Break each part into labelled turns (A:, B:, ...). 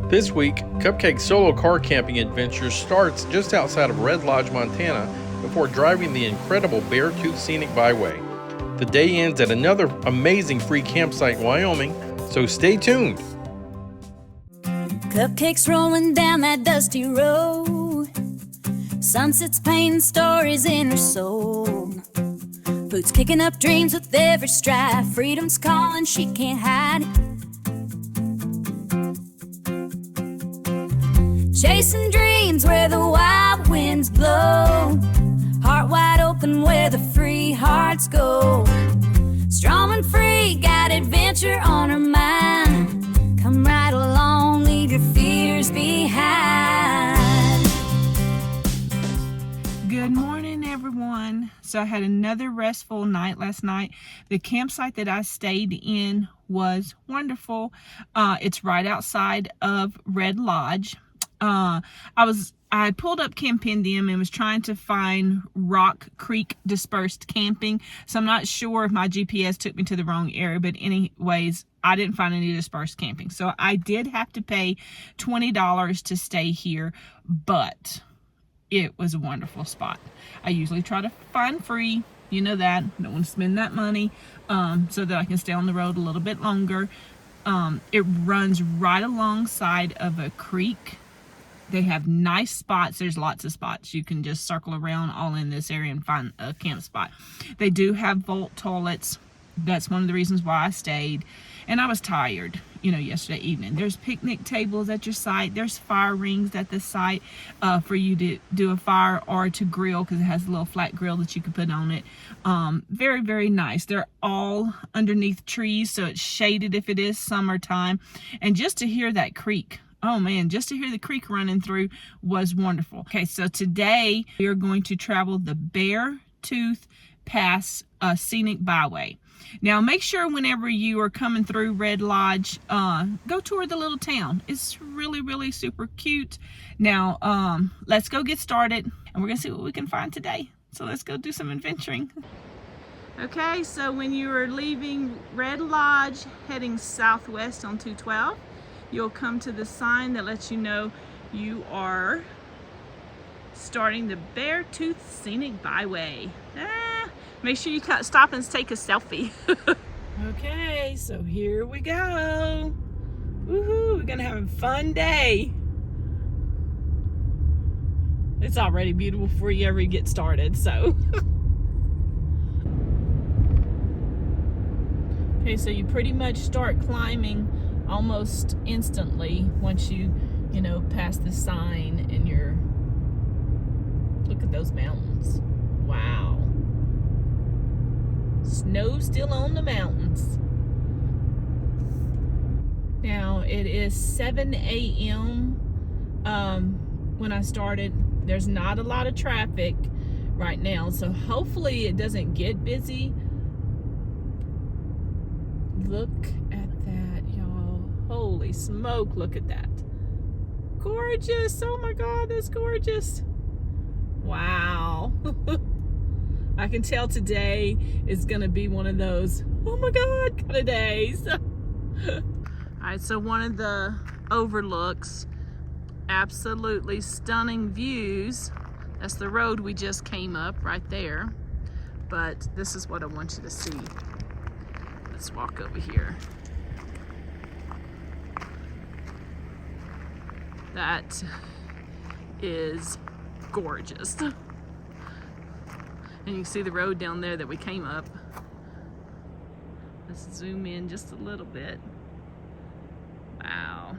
A: This week, Cupcake's solo car camping adventure starts just outside of Red Lodge, Montana, before driving the incredible Beartooth Scenic Byway. The day ends at another amazing free campsite in Wyoming, so stay tuned.
B: Cupcakes rolling down that dusty road, sunsets painting stories in her soul, boots kicking up dreams with every stride, freedom's calling, she can't hide it. Chasing dreams where the wild winds blow, heart wide open where the free hearts go. Strong and free, got adventure on her mind. Come right along, leave your fears behind.
C: Good morning, everyone. So I had another restful night last night. The campsite that I stayed in was wonderful. It's right outside of Red Lodge. I had pulled up Campendium and was trying to find Rock Creek dispersed camping. So I'm not sure if my GPS took me to the wrong area, but anyways, I didn't find any dispersed camping. So I did have to pay $20 to stay here, but it was a wonderful spot. I usually try to find free, you know that, don't want to spend that money, so that I can stay on the road a little bit longer. It runs right alongside of a creek. They have nice spots. There's lots of spots. You can just circle around all in this area and find a camp spot. They do have vault toilets. That's one of the reasons why I stayed. And I was tired, yesterday evening. There's picnic tables at your site. There's fire rings at the site for you to do a fire or to grill, because it has a little flat grill that you can put on it. Very, very nice. They're all underneath trees, so it's shaded if it is summertime. And just to hear that creek, oh man, just to hear the creek running through was wonderful. Okay, so today we are going to travel the Beartooth Scenic Byway. Now make sure whenever you are coming through Red Lodge, go tour the little town. It's really, really super cute. Now, let's go get started and we're gonna see what we can find today. So let's go do some adventuring. Okay, so when you are leaving Red Lodge, heading southwest on 212, you'll come to the sign that lets you know you are starting the Beartooth Scenic Byway. Make sure you stop and take a selfie. Okay, so here we go. Woohoo, we're gonna have a fun day. It's already beautiful before you ever get started, so. Okay, so you pretty much start climbing almost instantly once you pass the sign and look at those mountains. Wow. Snow still on the mountains. Now it is 7 a.m. When I started. There's not a lot of traffic right now, so hopefully it doesn't get busy. Look at that, y'all. Holy smoke, look at that. Gorgeous. Oh my God, that's gorgeous. Wow. I can tell today is going to be one of those, oh my God, kind of days. All right, so one of the overlooks, absolutely stunning views. That's the road we just came up right there. But this is what I want you to see. Let's walk over here. That is gorgeous. And you can see the road down there that we came up. Let's zoom in just a little bit. Wow.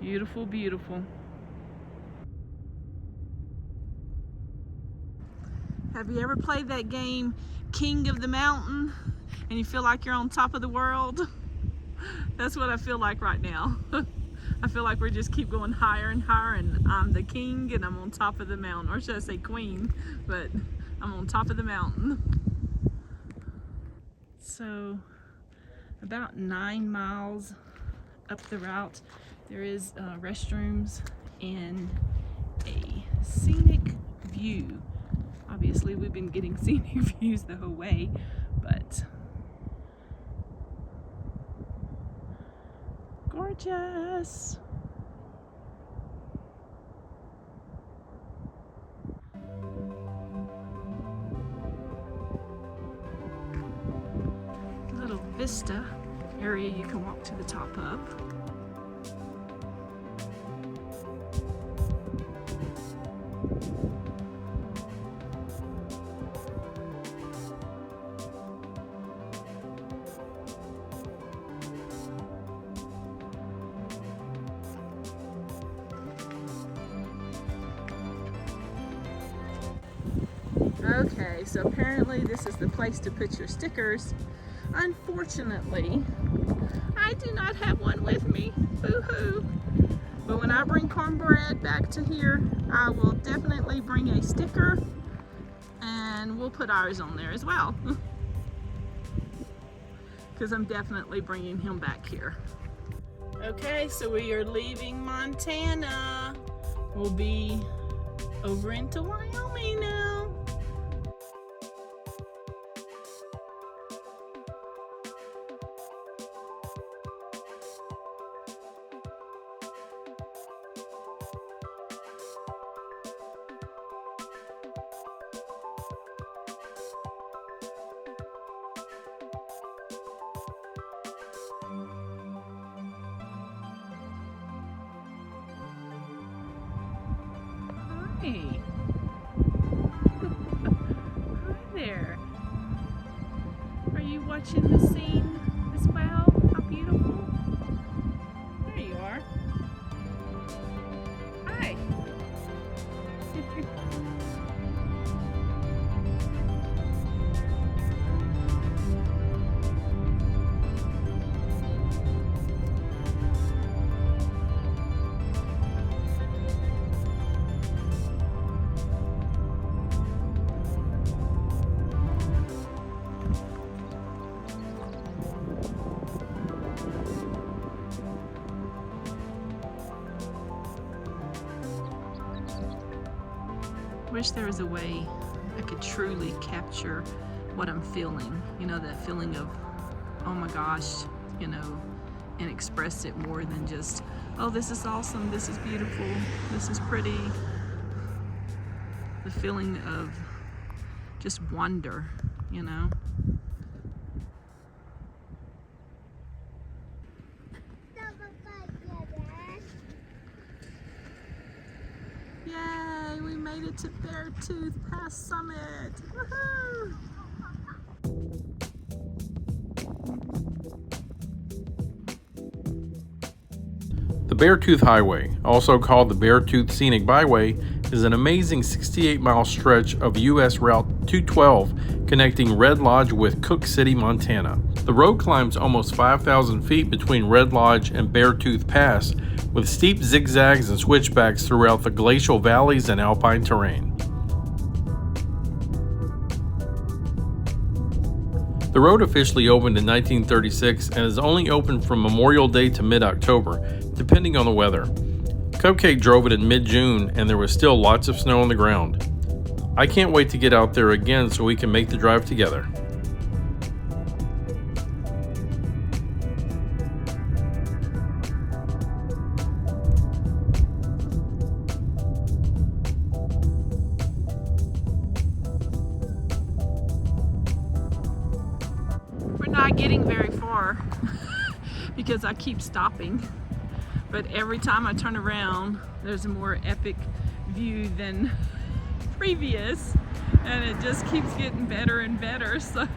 C: Beautiful, beautiful. Have you ever played that game, King of the Mountain, and you feel like you're on top of the world? That's what I feel like right now. I feel like we just keep going higher and higher, and I'm the king and I'm on top of the mountain. Or should I say queen, but I'm on top of the mountain. So about 9 miles up the route, there is restrooms and a scenic view. Obviously we've been getting scenic views the whole way, but gorgeous. Little vista area you can walk to the top of. Okay, so apparently this is the place to put your stickers. Unfortunately, I do not have one with me. Boo-hoo. But when I bring Cornbread back to here, I will definitely bring a sticker and we'll put ours on there as well. Because I'm definitely bringing him back here. Okay, so we are leaving Montana. We'll be over into Wyoming now. Hey. Hi there. Are you watching the scene as well? How beautiful. There you are. Hi. Wish there was a way I could truly capture what I'm feeling. You know, that feeling of, oh my gosh, you know, and express it more than just, oh, this is awesome, this is beautiful, this is pretty. The feeling of just wonder, you know. Yay, we made it to Beartooth Pass Summit. Woohoo!
A: The Beartooth Highway, also called the Beartooth Scenic Byway, is an amazing 68-mile stretch of U.S. Route 212 connecting Red Lodge with Cooke City, Montana. The road climbs almost 5,000 feet between Red Lodge and Beartooth Pass, with steep zigzags and switchbacks throughout the glacial valleys and alpine terrain. The road officially opened in 1936 and is only open from Memorial Day to mid-October, depending on the weather. Cupcake drove it in mid-June and there was still lots of snow on the ground. I can't wait to get out there again so we can make the drive together.
C: We're not getting very far because I keep stopping, but every time I turn around there's a more epic view than previous, and it just keeps getting better and better. So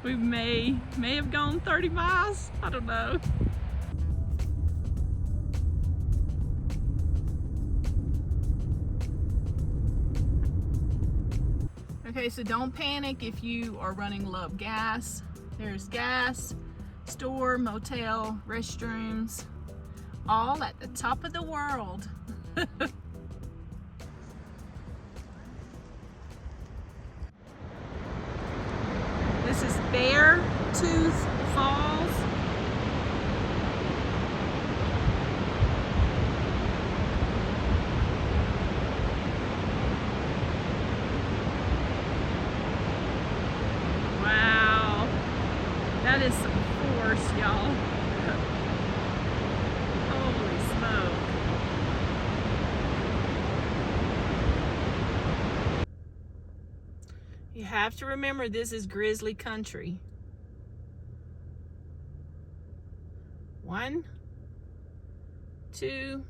C: we may have gone 30 miles, I don't know. Okay, so don't panic if you are running low of gas. There's gas, store, motel, restrooms, all at the top of the world. This is Beartooth Falls. Wow, that is some force. have to remember this is grizzly country. 1, 2,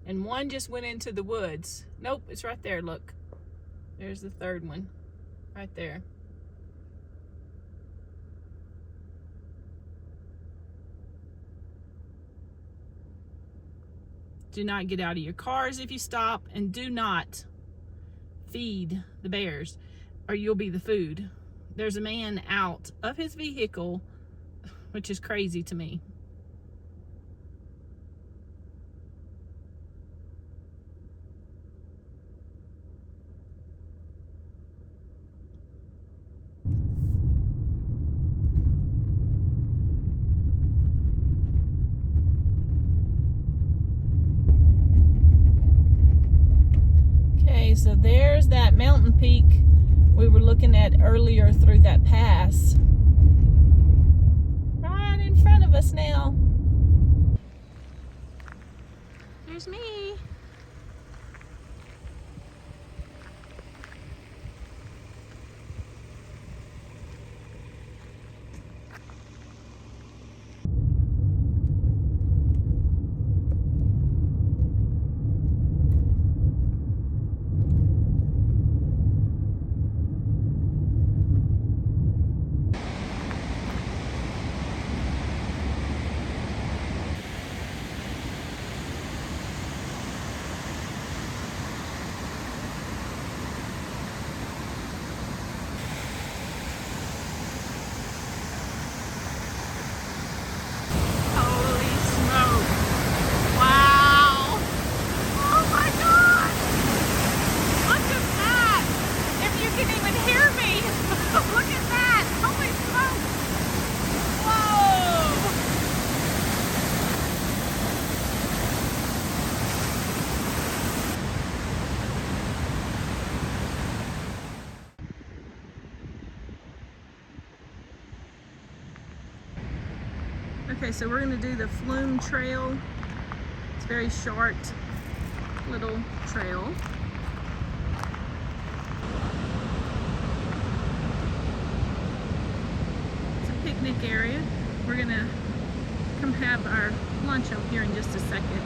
C: and 1 just went into the woods. Nope, it's right there, look. There's the 3rd one, right there. Do not get out of your cars if you stop, and do not feed the bears or you'll be the food. There's a man out of his vehicle, which is crazy to me. So there's that mountain peak we were looking at earlier through that pass. Right in front of us now. There's me. Okay, so we're gonna do the Flume Trail. It's a very short little trail. It's a picnic area. We're gonna come have our lunch up here in just a second.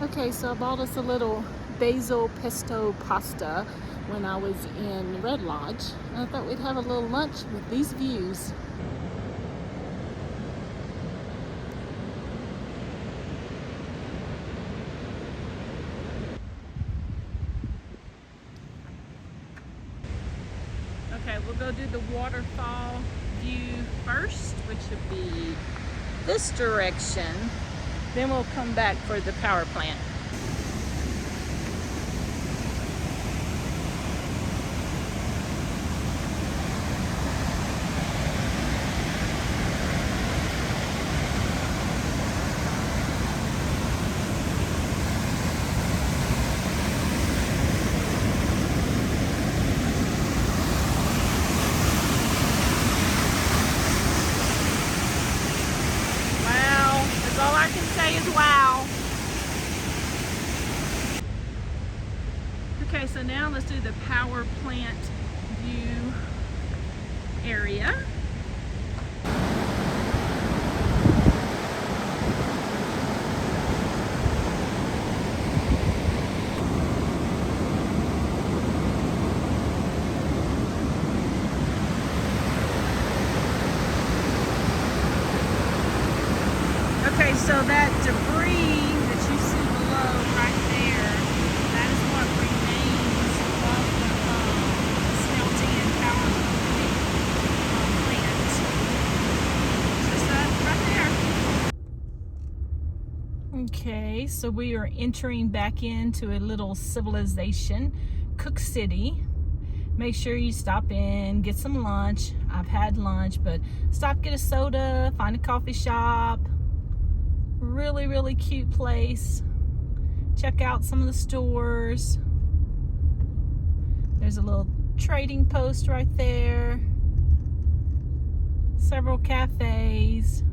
C: Okay, so I bought us a little basil pesto pasta when I was in Red Lodge. And I thought we'd have a little lunch with these views. Okay, we'll go do the waterfall view first, which would be this direction. Then we'll come back for the power plant. Wow. Okay, so now let's do the power plant view area. Okay, so that debris that you see below right there, that is what remains of the smelting and power plant. Just that right there. Okay, so we are entering back into a little civilization, Cooke City. Make sure you stop in, get some lunch. I've had lunch, but stop, get a soda, find a coffee shop. Really, really cute place. Check out some of the stores. There's a little trading post right there. Several cafes.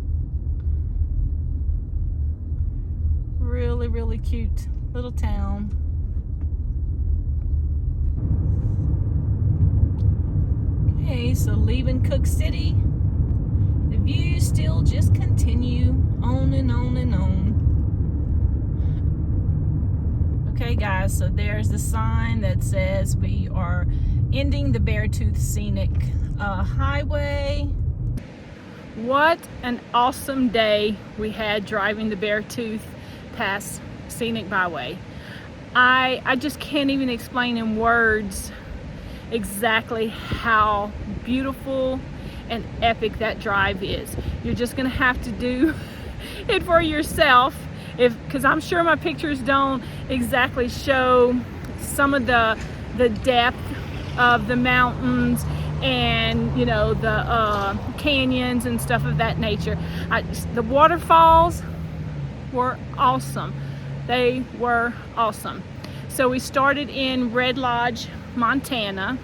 C: Really, really cute little town. Okay, so leaving Cooke City, the views still just continue on and on and on. Okay guys, so there's the sign that says we are ending the Beartooth Scenic Highway. What an awesome day we had driving the Beartooth past Scenic Byway. I just can't even explain in words exactly how beautiful and epic that drive is. You're just gonna have to do it for yourself, because I'm sure my pictures don't exactly show some of the depth of the mountains and, you know, the canyons and stuff of that nature. The waterfalls were awesome. They were awesome. So we started in Red Lodge, Montana,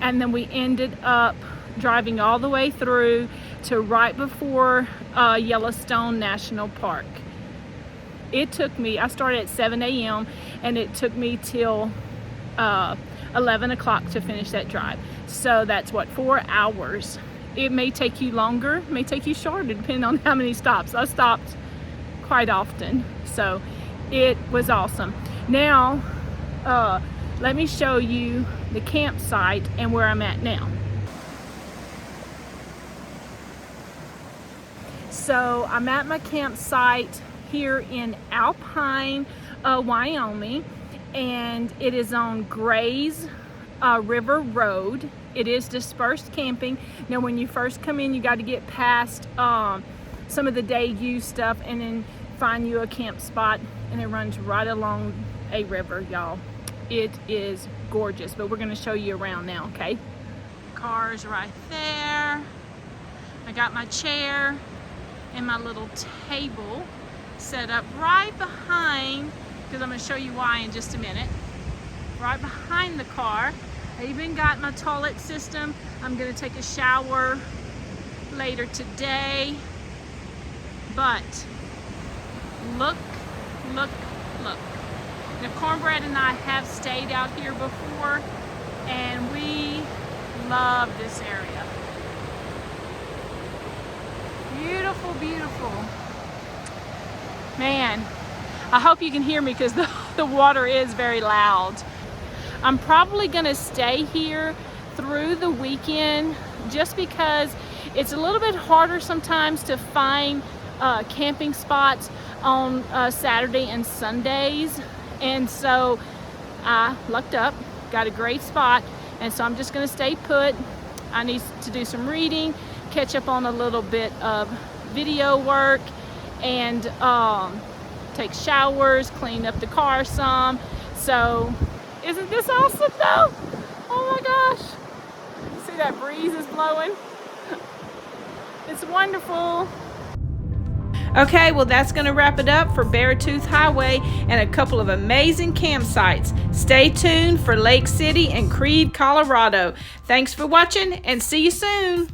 C: and then we ended up driving all the way through to right before Yellowstone National Park. It took me, I started at 7 a.m. and it took me till 11 o'clock to finish that drive. So that's what, 4 hours. It may take you longer, may take you shorter, depending on how many stops. I stopped quite often, so it was awesome. Now, let me show you the campsite and where I'm at now. So I'm at my campsite here in Alpine, Wyoming, and it is on Grays River Road. It is dispersed camping. Now when you first come in, you got to get past some of the day use stuff and then find you a camp spot, and it runs right along a river, y'all. It is gorgeous, but we're going to show you around now, okay? Cars right there. I got my chair and my little table set up right behind, because I'm going to show you why in just a minute. Right behind the car. I even got my toilet system. I'm going to take a shower later today. But look, look, look. Now, Cornbread and I have stayed out here before, and we love this area. Beautiful, beautiful. Man, I hope you can hear me because the water is very loud. I'm probably gonna stay here through the weekend just because it's a little bit harder sometimes to find camping spots on Saturday and Sundays. And so I lucked up, got a great spot, and so I'm just gonna stay put. I need to do some reading, catch up on a little bit of video work, and take showers, clean up the car some. So isn't this awesome though? Oh my gosh. See that breeze is blowing? It's wonderful. Okay, well that's going to wrap it up for Beartooth Highway and a couple of amazing campsites. Stay tuned for Lake City and Creede, Colorado. Thanks for watching and see you soon.